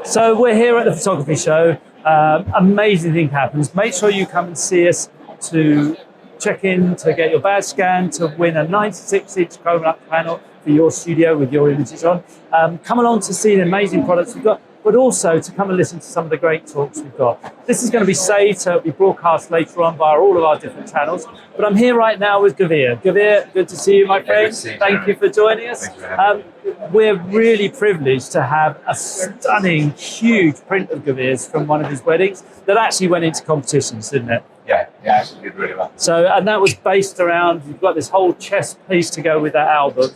So we're here at the photography show. Amazing thing happens. Make sure you come and see us to check in, to get your badge scanned, to win a 96-inch chroma panel for your studio with your images on. Come along to see the amazing products we've got, but also to come and listen to some of the great talks we've got. This is going to be saved, so it'll be broadcast later on via all of our different channels. But I'm here right now with Gurvir. Gurvir, good to see you, my friend. Thank you for joining us. We're really privileged to have a stunning, huge print of Gurvir's from one of his weddings that actually went into competitions, didn't it? Yeah, actually did really well. So, and that was based around, you've got this whole chess piece to go with that album.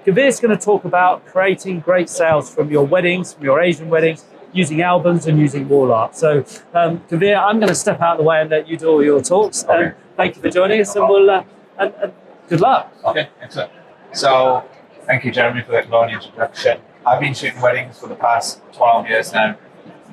Gurvir's going to talk about creating great sales from your weddings, from your Asian weddings, using albums and using wall art. So, Gurvir, I'm going to step out of the way and let you do all your talks. Okay. Thank you for joining us, and we'll and good luck. Okay, excellent. So, thank you, Jeremy, for that long introduction. I've been shooting weddings for the past 12 years now,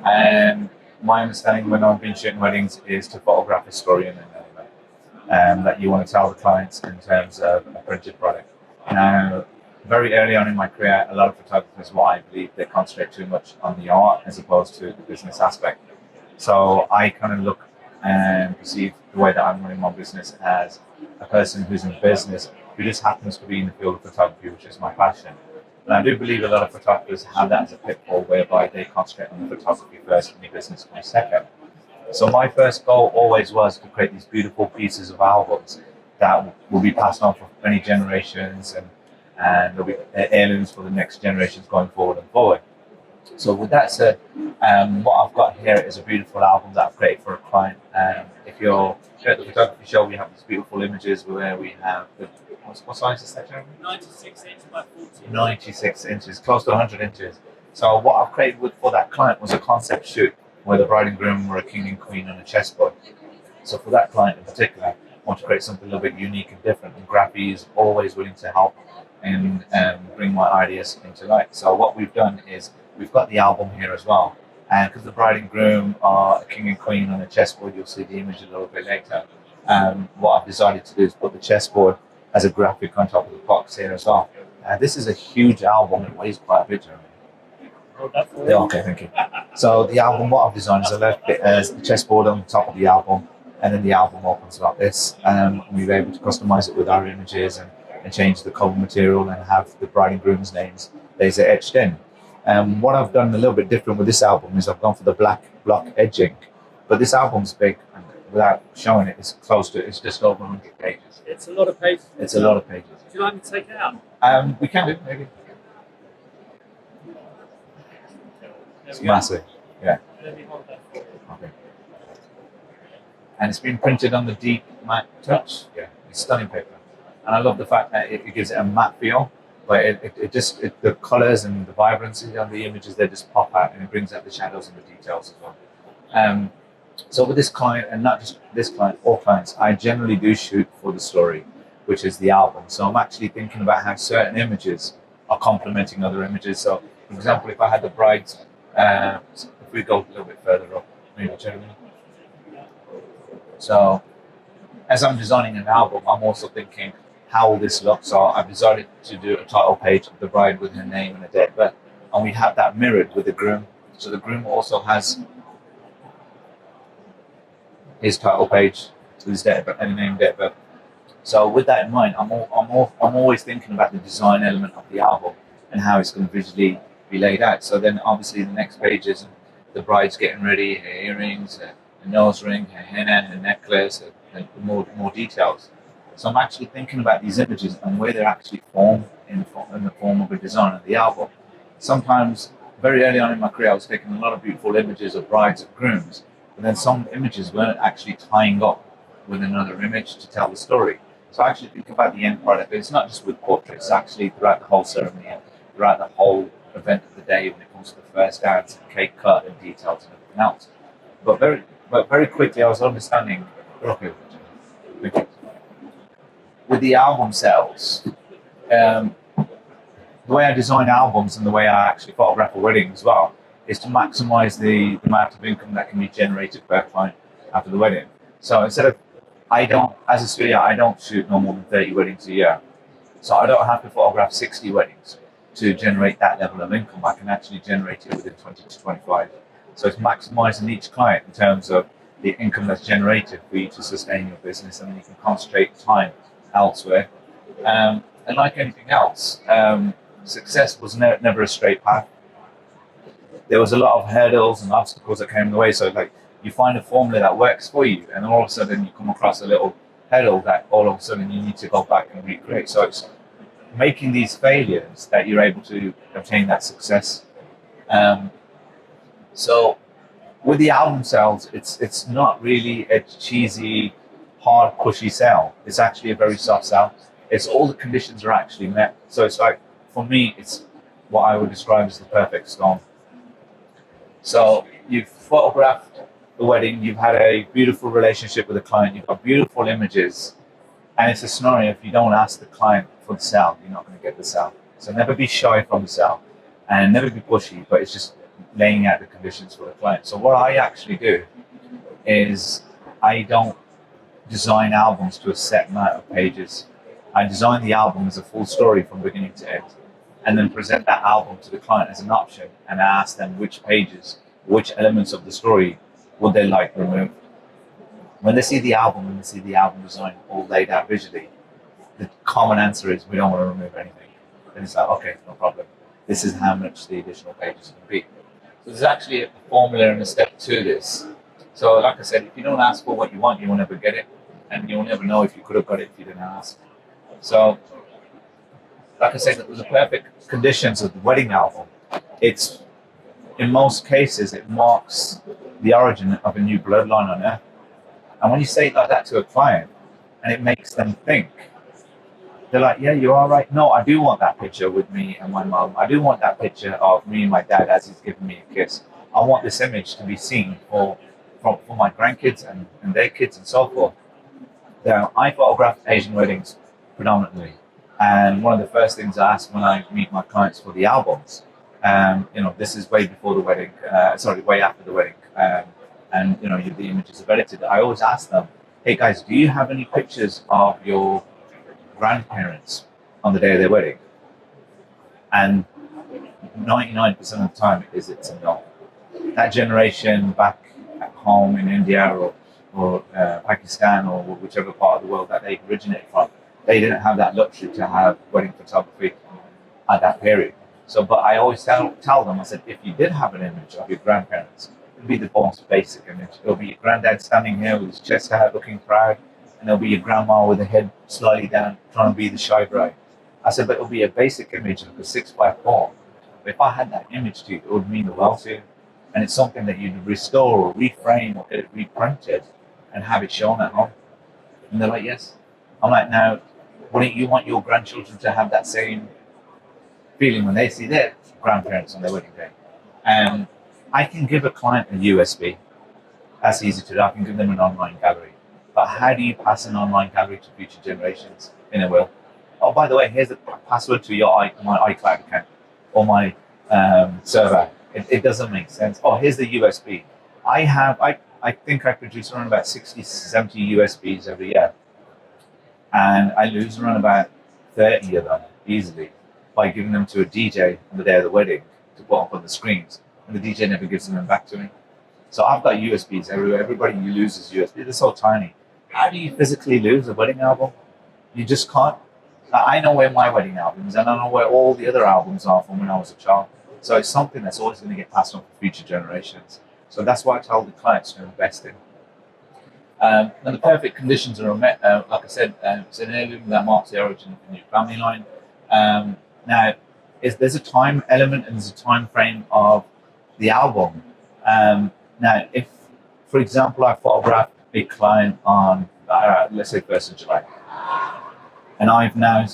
and my understanding when I've been shooting weddings is to photograph a story in an element that you want to tell the clients in terms of a printed product. Now, very early on in my career, a lot of photographers, what I believe, they concentrate too much on the art as opposed to the business aspect. So I kind of look and perceive the way that I'm running my business as a person who's in business who just happens to be in the field of photography, which is my passion. And I do believe a lot of photographers have that as a pitfall whereby they concentrate on the photography first and the business comes second. So my first goal always was to create these beautiful pieces of albums that will be passed on for many generations and there'll be heirlooms for the next generations going forward and forward. So with that said, what I've got here is a beautiful album that I've created for a client. If you're at the photography show, we have these beautiful images where we have the, what size is that, Jeremy? 96 inches by 40. 96 inches, close to 100 inches. So what I've created for that client was a concept shoot where the bride and groom were a king and queen on a chessboard. So for that client in particular, I want to create something a little bit unique and different, and Graphy is always willing to help and bring my ideas into light. So what we've done is we've got the album here as well, and because the bride and groom are a king and queen on a chessboard, you'll see the image a little bit later. What I've decided to do is put the chessboard as a graphic on top of the box here as well. This is a huge album, it weighs quite a bit. Yeah, okay, thank you. So the album, what I've designed is I left it as the chessboard on top of the album, and then the album opens like this. We were able to customize it with our images and change the cover material and have the bride and groom's names laser etched in. What I've done a little bit different with this album is I've gone for the black block edging, but this album's big, and without showing it, it's close to, it's just over 100 pages. It's a lot of pages. It's a lot of pages. Would you like me to take it out? We can do, maybe. It's massive, yeah. Let me hold that for you. Okay. And it's been printed on the deep matte touch. Yeah, it's stunning paper. And I love the fact that it gives it a matte feel, but the colors and the vibrancy on the images, they just pop out, and it brings out the shadows and the details as well. So with this client, and not just this client, all clients, I generally do shoot for the story, which is the album. So I'm actually thinking about how certain images are complementing other images. So for example, if I had the bride's, if we go a little bit further up, maybe Jeremy. So as I'm designing an album, I'm also thinking, how will this look? So I've decided to do a title page of the bride with her name and a date of birth, and we have that mirrored with the groom. So the groom also has his title page with his date of birth and name, date of birth. So with that in mind, I'm always thinking about the design element of the album and how it's going to visually be laid out. So then obviously the next page is the bride's getting ready, her earrings, her nose ring, her henna, her necklace, and more details. So I'm actually thinking about these images and where they're actually formed in the form of a design of the album. Sometimes, very early on in my career, I was taking a lot of beautiful images of brides and grooms, but then some images weren't actually tying up with another image to tell the story. So I actually think about the end product, but it's not just with portraits, it's actually throughout the whole ceremony and throughout the whole event of the day when it comes to the first dance and cake cut and details and everything else. But very quickly I was understanding, okay, with the album sales, the way I design albums and the way I actually photograph a wedding as well is to maximize the amount of income that can be generated per client after the wedding. So instead of, as a studio, I don't shoot no more than 30 weddings a year. So I don't have to photograph 60 weddings. to generate that level of income. I can actually generate it within 20 to 25. So it's maximizing each client in terms of the income that's generated for you to sustain your business, and then you can concentrate time elsewhere. And like anything else, success was never a straight path. There was a lot of hurdles and obstacles that came in the way. So like you find a formula that works for you, and then all of a sudden you come across a little hurdle that all of a sudden you need to go back and recreate. So it's making these failures that you're able to obtain that success. So with the album sales, it's not really a cheesy, hard, pushy sell. It's actually a very soft sell. It's all the conditions are actually met. So it's like, for me, it's what I would describe as the perfect storm. So you've photographed the wedding, you've had a beautiful relationship with the client, you've got beautiful images, and it's a scenario, if you don't ask the client for the sale, you're not going to get the sale. So never be shy from the sale, and never be pushy, but it's just laying out the conditions for the client. So what I actually do is I don't design albums to a set amount of pages. I design the album as a full story from beginning to end, and then present that album to the client as an option, and I ask them which pages, which elements of the story would they like removed. When they see the album and they see the album design all laid out visually, the common answer is we don't want to remove anything. And it's like, okay, no problem. This is how much the additional pages can be. So there's actually a formula and a step to this. So like I said, if you don't ask for what you want, you will never get it. And you'll never know if you could have got it if you didn't ask. So like I said, it was the perfect conditions of the wedding album. It's, in most cases, it marks the origin of a new bloodline on earth. And when you say it like that to a client, and it makes them think, they're like, yeah, you are right. No, I do want that picture with me and my mom. I do want that picture of me and my dad as he's giving me a kiss. I want this image to be seen for my grandkids and their kids and so forth. Now, I photograph Asian weddings predominantly. And one of the first things I ask when I meet my clients for the albums, this is way before the wedding, way after the wedding, and the images are edited. I always ask them, hey guys, do you have any pictures of your grandparents on the day of their wedding? And 99% of the time it's a no. That generation back at home in India or Pakistan or whichever part of the world that they originated from, they didn't have that luxury to have wedding photography at that period. So, but I always tell them, I said, if you did have an image of your grandparents, it'd be the most basic image. It'll be your granddad standing here with his chest out looking proud, and there'll be your grandma with her head slightly down, trying to be the shy bride. I said, but it'll be a basic image of a 6x4. But if I had that image to you, it would mean the world to you. And it's something that you'd restore or reframe or get it reprinted and have it shown at home. And they're like, yes. I'm like, now, wouldn't you want your grandchildren to have that same feeling when they see their grandparents on their wedding day? And I can give a client a USB. That's easy to do. I can give them an online gallery. But how do you pass an online gallery to future generations in a will? Oh, by the way, here's the password to my iCloud account or my server. It doesn't make sense. Oh, here's the USB. I think I produce around about 60, 70 USBs every year. And I lose around about 30 of them easily by giving them to a DJ on the day of the wedding to put up on the screens. And the DJ never gives them back to me. So I've got USBs everywhere. Everybody loses USB. They're so tiny. How do you physically lose a wedding album? You just can't. I know where my wedding album is, and I know where all the other albums are from when I was a child. So it's something that's always going to get passed on for future generations. So that's why I tell the clients to invest in. And the perfect conditions are met, like I said, it's an heirloom that marks the origin of the new family line. Now, there's a time element and there's a time frame of the album. Now, if, for example, I photograph a client on, let's say, 1st of July, and I've now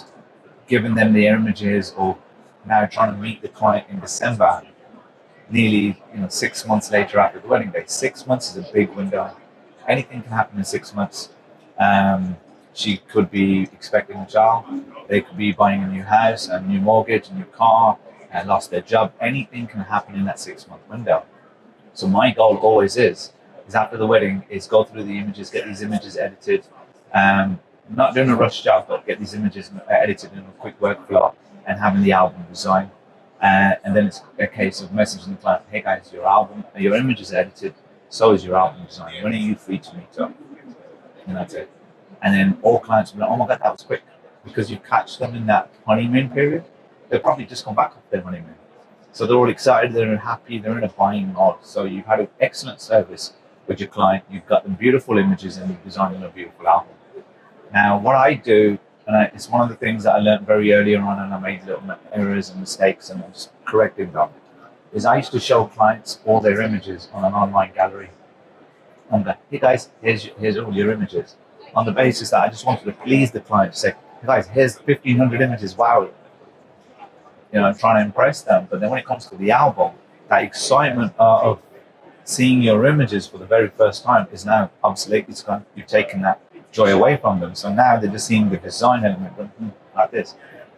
given them the images or now trying to meet the client in December, nearly 6 months later after the wedding day. 6 months is a big window. Anything can happen in 6 months. She could be expecting a child. They could be buying a new house, a new mortgage, a new car, and lost their job. Anything can happen in that 6 month window. So my goal always is after the wedding is go through the images, get these images edited. Not doing a rush job, but get these images edited in a quick workflow and having the album designed. And then it's a case of messaging the client, hey guys, your image is edited, so is your album design. When are you free to meet up? And that's it. And then all clients will be like, oh my God, that was quick. Because you catch them in that honeymoon period, they'll probably just come back off their honeymoon. So they're all excited, they're happy, they're in a buying mode. So you've had an excellent service with your client, you've got them beautiful images, and you've designed them a beautiful album. Now, what I do, it's one of the things that I learned very early on, and I made little errors and mistakes, and I'm just correcting them, is I used to show clients all their images on an online gallery. And go, hey guys, here's all your images. On the basis that I just wanted to please the client, to say, hey guys, here's 1,500 images, wow. I'm trying to impress them. But then when it comes to the album, that excitement of seeing your images for the very first time is now obsolete. It's gone. You've taken that joy away from them. So now they're just seeing the design element like this.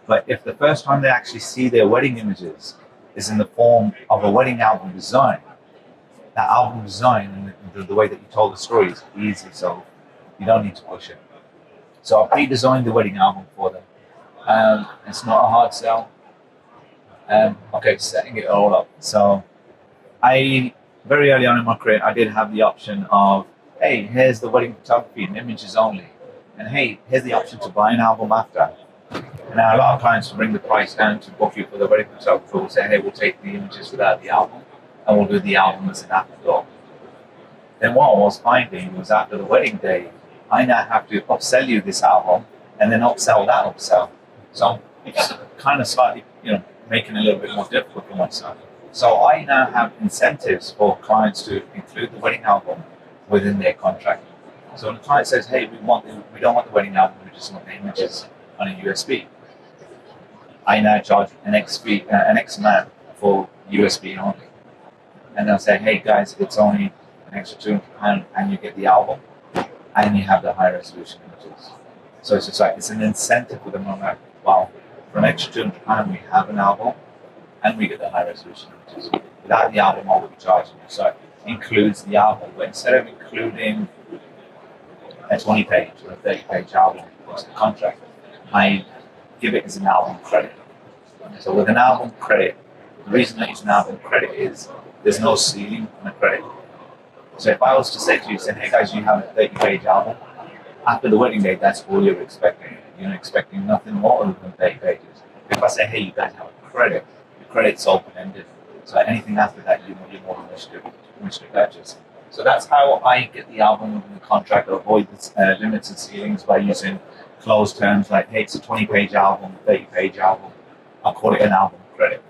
But if the first time they actually see their wedding images is in the form of a wedding album design, that album design and the way that you told the story is easy. So you don't need to push it. So I pre-designed the wedding album for them. It's not a hard sell. Setting it all up. So I, very early on in my career, I did have the option of, hey, here's the wedding photography and images only. And hey, here's the option to buy an album after. And now a lot of clients will bring the price down to book you for the wedding photographer. Will say, hey, we'll take the images without the album, and we'll do the album as an afterthought. Then what I was finding was after the wedding day, I now have to upsell you this album and then upsell that upsell. So it's kind of slightly, making it a little bit more difficult for myself. So I now have incentives for clients to include the wedding album within their contract. So when the client says, hey, we don't want the wedding album, we just want the images on a USB, I now charge an X amount for USB only. And they'll say, hey guys, it's only an extra £200 and you get the album and you have the high resolution images. So it's just like, it's an incentive for them. I'm like, wow, for an extra £200 we have an album and we get the high resolution images. Without the album, what will be charging you? So it includes the album, but instead of including a 20-page or a 30-page album into the contract, I give it as an album credit. So with an album credit, the reason that it's an album credit is there's no ceiling on a credit. So if I was to say to you, hey guys, you have a 30-page album, after the wedding day, that's all you're expecting. You're expecting nothing more other than 30 pages. If I say, hey, you guys have a credit, the credit's open-ended. So anything after that, you're more than wish to purchase. So that's how I get the album within the contract, to avoid the limits and ceilings by using closed terms like, hey, it's a 20-page album, 30-page album. I'll call it an album credit.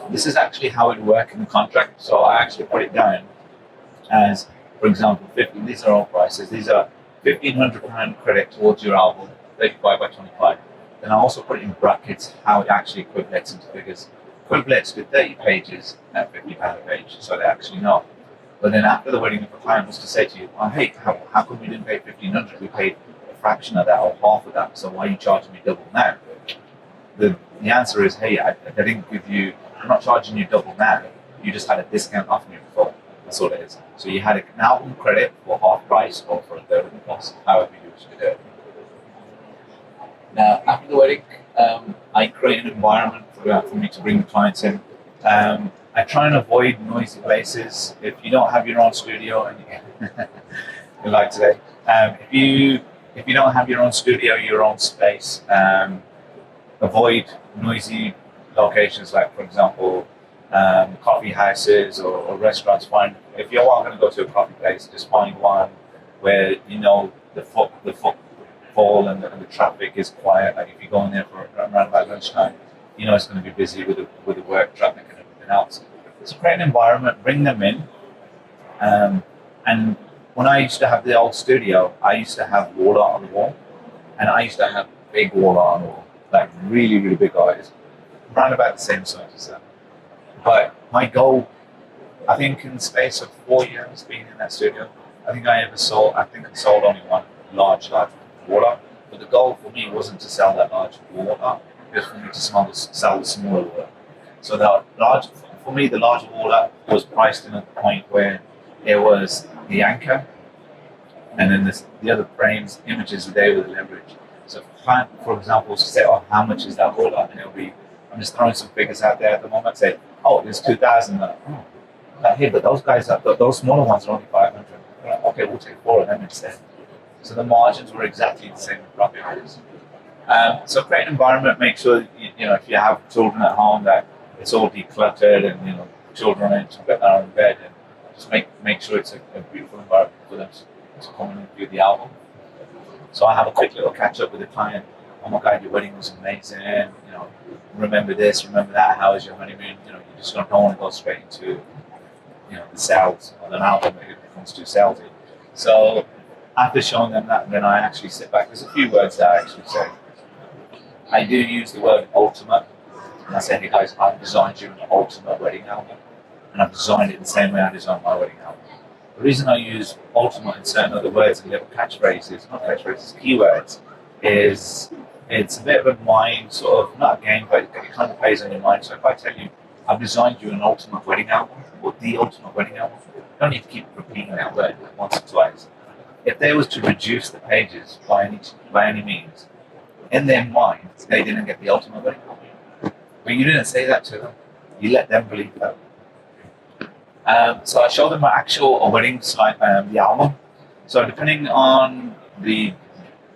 This is actually how it works in the contract. So I actually put it down as, for example, these are all prices. These are £1,500 credit towards your album, 35 by 25. Then I also put it in brackets how it actually equivalates into figures. Equivalates to 30 pages at £50 a page, so they actually know. But then after the wedding, if a client was to say to you, oh, hey, how come we didn't pay £1,500? We paid a fraction of that or half of that, so why are you charging me double now? The answer is, hey, I didn't give you, I'm not charging you double now. You just had a discount off me before. That's all it is. So you had an album credit for half price or for a third of the cost, however you wish to do it. Now, after the wedding, I create an environment for me to bring the clients in. I try and avoid noisy places. If you don't have your own studio, and like today, if you don't have your own studio, your own space, avoid noisy locations like, for example, coffee houses or restaurants. If you are going to go to a coffee place, just find one where the footfall and the traffic is quiet. Like if you go in there for around about lunchtime, it's going to be busy with the work traffic and everything else. So create an environment, bring them in. And when I used to have the old studio, I used to have wall art on the wall, and I used to have big wall art on the wall, like really, really big eyes, around about the same size as that. But my goal, I think in the space of 4 years being in that studio, I sold only one large wall art. But the goal for me wasn't to sell that large wall art, it was for me to sell the smaller wall art. So the larger wall art was priced in at the point where it was the anchor, and then the other frames, images, they were the leverage. So if a client, for example, say, oh, how much is that all up? And it'll be, I'm just throwing some figures out there at the moment, say, oh, there's 2,000. Hey, but those guys, those smaller ones are only 500. Like, okay, we'll take 4 of them instead. So the margins were exactly the same in profit areas. So create an environment, make sure, if you have children at home, that it's all decluttered and, children are able to get their own bed, and just make sure it's a beautiful environment for them to come in and view the album. So I have a quick little catch up with the client. Oh my God, your wedding was amazing. Remember this, remember that. How was your honeymoon? You just don't want to go straight into, the sales on an album. It becomes too salesy. So after showing them that, then I actually sit back. There's a few words that I actually say. I do use the word ultimate. And I say, hey guys, I've designed you an ultimate wedding album. And I've designed it the same way I designed my wedding album. The reason I use ultimate and certain other words and little keywords, is it's a bit of a mind sort of, not a game, but it kind of plays on your mind. So if I tell you, I've designed you an ultimate wedding album, or the ultimate wedding album, you don't need to keep repeating that word once or twice. If they was to reduce the pages by any means, in their mind, they didn't get the ultimate wedding album. But you didn't say that to them. You let them believe that. So I showed them my actual wedding slide, the album. So depending on the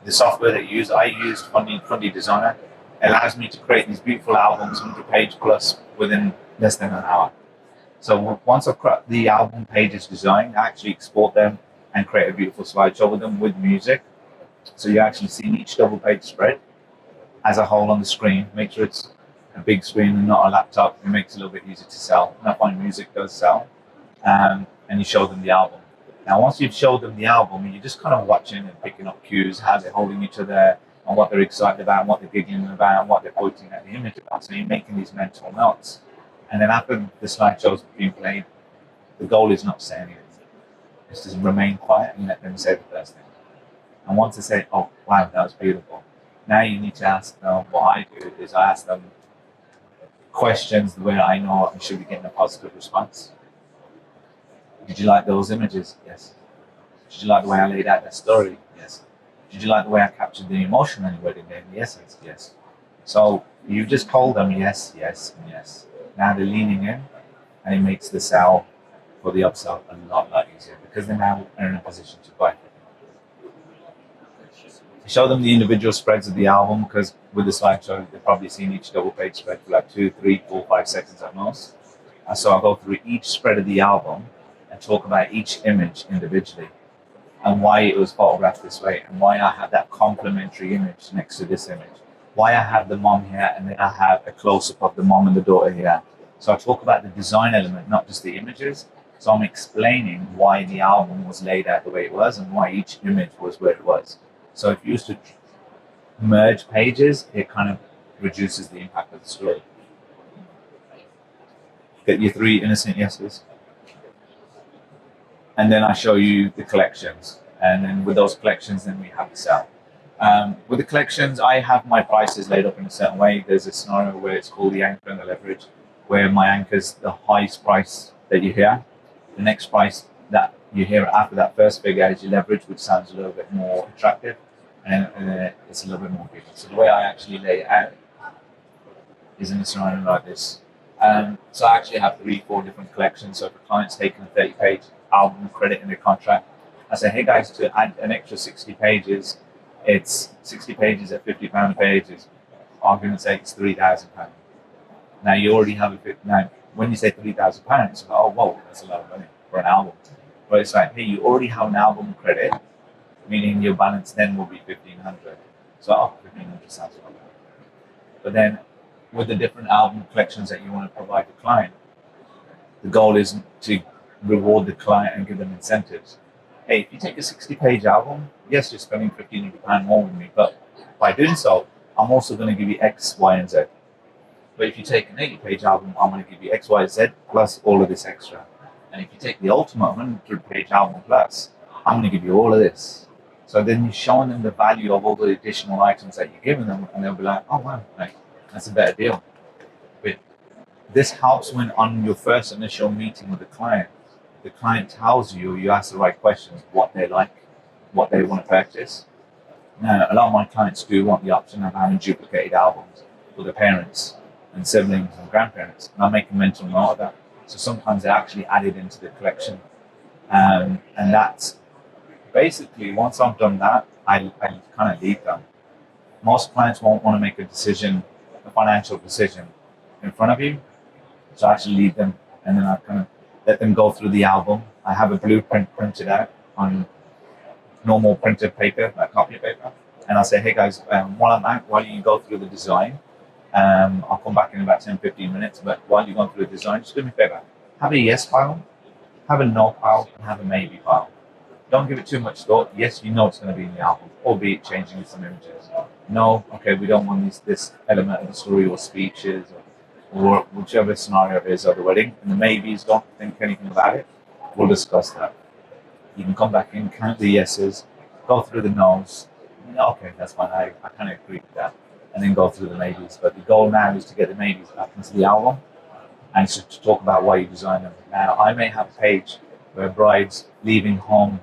software that you use, I used Fundy Designer. It allows me to create these beautiful albums, 100-page plus, within less than an hour. So once I've got the album pages designed, I actually export them and create a beautiful slideshow with them with music. So you actually see each double-page spread as a whole on the screen. Make sure it's a big screen and not a laptop. It makes it a little bit easier to sell. And I find music does sell. And you show them the album. Now, once you've showed them the album, you're just kind of watching and picking up cues, how they're holding each other, and what they're excited about, and what they're giggling about, and what they're pointing at the image about. So you're making these mental notes. And then after the slideshow's been played, the goal is not to say anything. It's to remain quiet and let them say the first thing. And once they say, oh, wow, that was beautiful, now you need to ask them, what I do is I ask them questions the way I know I should be getting a positive response. Did you like those images? Yes. Did you like the way I laid out that story? Yes. Did you like the way I captured the emotion on your wedding day and the essence? Yes. So you just told them yes, yes, and yes. Now they're leaning in, and it makes the sell for the upsell a lot easier, because they're now in a position to buy. Show them the individual spreads of the album, because with the slideshow, they've probably seen each double page spread for like 2, 3, 4, 5 seconds at most. And so I'll go through each spread of the album and talk about each image individually and why it was photographed this way, and why I have that complementary image next to this image, why I have the mom here and then I have a close-up of the mom and the daughter here. So I talk about the design element, not just the images. So I'm explaining why the album was laid out the way it was and why each image was where it was. So if you used to merge pages, it kind of reduces the impact of the story. Get your 3 innocent yeses. And then I show you the collections. And then with those collections, then we have the sell. With the collections, I have my prices laid up in a certain way. There's a scenario where it's called the anchor and the leverage, where my anchor is the highest price that you hear. The next price that you hear after that first figure is your leverage, which sounds a little bit more attractive, and it's a little bit more giving. So the way I actually lay it out is in a scenario like this. So I actually have 3, 4 different collections. So if a client's taking a 30-page album credit in their contract, I say, hey guys, to add an extra 60 pages, it's 60 pages at £50 a page. Is argument's sake, it's £3,000. Now you already have now when you say £3,000, it's like, oh whoa, that's a lot of money for an album. But it's like, hey, you already have an album credit, meaning your balance then will be 1,500. So 1,500 sounds a lot better. But then with the different album collections that you want to provide the client, the goal is to reward the client and give them incentives. Hey, if you take a 60-page album, yes, you're spending £1,500 more with me, but by doing so, I'm also going to give you X, Y, and Z. But if you take an 80-page album, I'm going to give you X, Y, Z plus all of this extra. And if you take the ultimate 100-page album plus, I'm going to give you all of this. So then you're showing them the value of all the additional items that you're giving them, and they'll be like, oh wow, like, that's a better deal. But this helps when on your first initial meeting with the client tells you, you ask the right questions, what they like, what they want to purchase. Now, a lot of my clients do want the option of having duplicated albums for their parents and siblings and grandparents, and I make a mental note of that. So sometimes they're actually added into the collection, and that's basically once I've done that, I kind of leave them. Most clients won't want to make a financial decision in front of you, so I actually leave them, and then I kind of let them go through the album. I have a blueprint printed out on normal printed paper, like copy paper, and I'll say, hey guys, while I'm out, while you go through the design, I'll come back in about 10-15 minutes, but while you're going through the design, just do me a favor, have a yes file, have a no file, and have a maybe file. Don't give it too much thought. Yes, you know it's going to be in the album, albeit changing some images. No, okay, we don't want this element of the story or speeches or whichever scenario it is of the wedding. And the maybes, don't think anything about it. We'll discuss that. You can come back in, count the yeses, go through the no's. Okay, that's fine. I kind of agree with that. And then go through the maybes. But the goal now is to get the maybes back into the album and to talk about why you designed them. Now, I may have a page where a bride's leaving home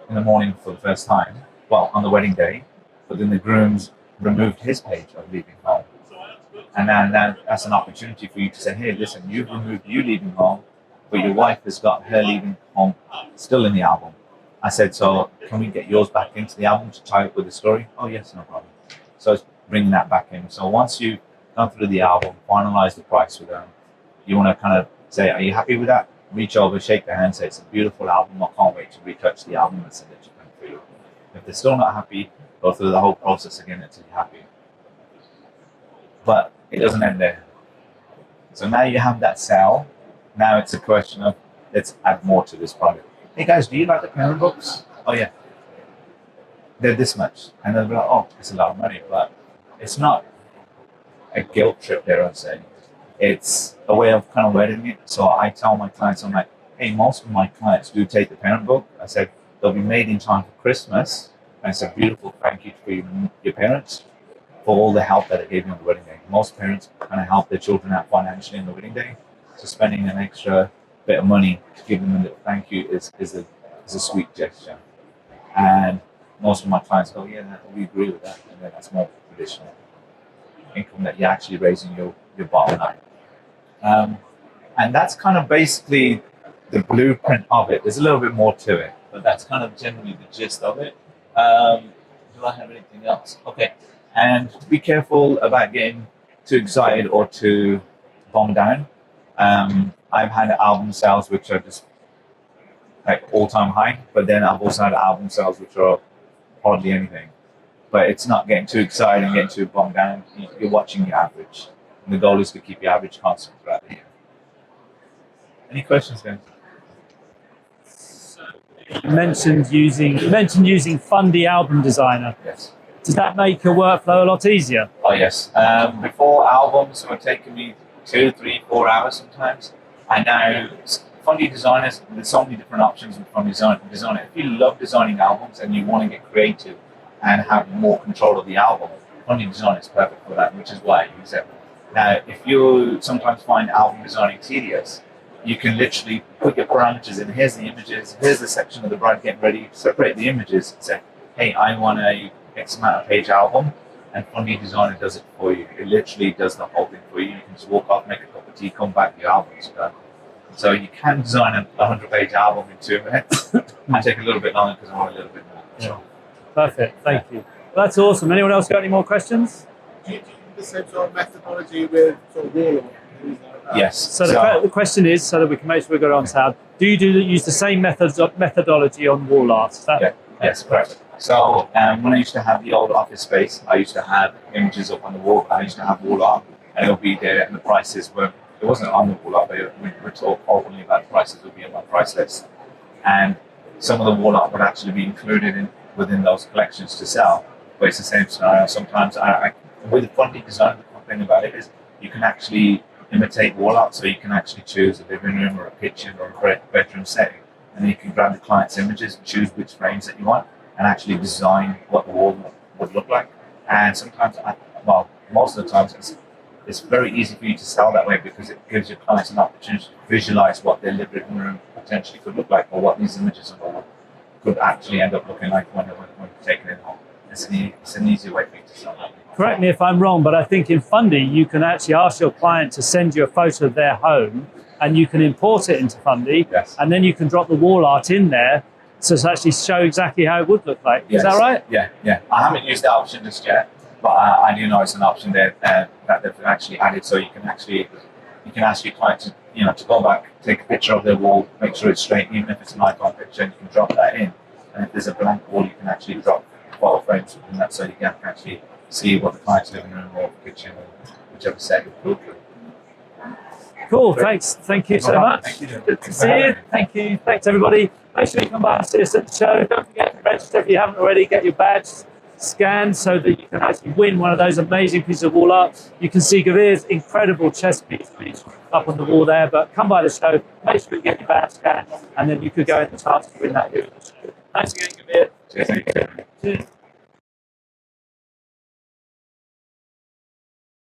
in the morning for the first time, well, on the wedding day, but then the groom's removed his page of leaving home. And now that's an opportunity for you to say, hey, listen, you've removed you leaving home, but your wife has got her leaving home still in the album. I said, so can we get yours back into the album to tie it with the story? Oh, yes, no problem. So it's bringing that back in. So once you've gone through the album, finalize the price with them, you want to kind of say, are you happy with that? Reach over, shake their hand, say, it's a beautiful album. I can't wait to retouch the album and send it to them for you. If they're still not happy, go through the whole process again until you're happy. But it doesn't end there. So now you have that sale. Now it's a question of, let's add more to this product. Hey guys, do you like the parent books? Oh yeah. They're this much. And they'll be like, oh, it's a lot of money. But it's not a guilt trip, dare I say. It's a way of kind of wedding it. So I tell my clients, I'm like, hey, most of my clients do take the parent book. I said, they'll be made in time for Christmas. And it's a beautiful thank you for your parents for all the help that they gave you on the wedding day. Most parents kind of help their children out financially on the wedding day. So spending an extra bit of money to give them a little thank you is a sweet gesture. And most of my clients go, yeah, we agree with that. And then that's more traditional income that you're actually raising your bottom line. And that's kind of basically the blueprint of it. There's a little bit more to it, but that's kind of generally the gist of it. Do I have anything else? Okay. And be careful about getting too excited or too bogged down. I've had album sales which are just like all-time high, but then I've also had album sales which are hardly anything. But it's not getting too excited and getting too bogged down. You're watching your average. And the goal is to keep your average constant throughout the year. Any questions, guys? You mentioned using Fundy Album Designer. Yes. Does that make your workflow a lot easier? Oh, yes. Before albums were taking me 2, 3, 4 hours sometimes. And now Fundy Designers, there's so many different options with Fundy Designer. If you love designing albums and you want to get creative and have more control of the album, Fundy Designer is perfect for that, which is why I use it. Now, if you sometimes find album designing tedious, you can literally put your parameters in. Here's the images, here's the section of the bride getting ready, separate the images and say, hey, I want a X amount of page album, and Fundy Designer does it for you. It literally does the whole thing for you. You can just walk off, make a cup of tea, come back, your album's done. So you can design a 100-page album in 2 minutes. It might take a little bit longer because I want a little bit more control. Perfect, thank you. Well, that's awesome. Anyone else got any more questions? Do you do the same sort of methodology with sort of wall art? Yes. So the question is, so that we can make sure we got it on tab, do you use the same methodology on wall art? Yes, correct. So when I used to have the old office space, I used to have images up on the wall. I used to have wall art, and it'll be there, and the prices were, it wasn't on the wall art, but we were told openly about the prices would be on my price list. And some of the wall art would actually be included within those collections to sell. But it's the same scenario. Sometimes with the Fundy Design, the cool thing about it is you can actually imitate wall art, so you can actually choose a living room or a kitchen or a bedroom setting, and then you can grab the client's images, choose which frames that you want, and actually design what the wall would look like. And sometimes, most of the times, it's very easy for you to sell that way because it gives your clients an opportunity to visualize what their living room potentially could look like, or what these images on the wall could actually end up looking like when you're taking it home. it's an easy way for you to sell that. Correct me if I'm wrong, but I think in Fundy, you can actually ask your client to send you a photo of their home and you can import it into Fundy. Yes. And then you can drop the wall art in there to actually show exactly how it would look like. Yes. Is that right? Yeah, yeah. I haven't used that option just yet, but I do know it's an option there that they've actually added, so you can ask your client to, to go back, take a picture of their wall, make sure it's straight, even if it's an icon picture, and you can drop that in. And if there's a blank wall, you can actually drop photo frames in that, so you can actually see what the client's living room or kitchen or whichever setting. Cool, thanks. Thank you so much. Thank you. Good to see you. Thank you. Thanks, everybody. Make sure you come by and see us at the show. Don't forget to register if you haven't already. Get your badge scanned so that you can actually win one of those amazing pieces of wall art. You can see Gurvir's incredible chess piece up on the wall there, but come by the show, make sure you get your badge scanned, and then you could go in the chance to win that here at the show. Thanks again, Gurvir. Cheers. Cheers.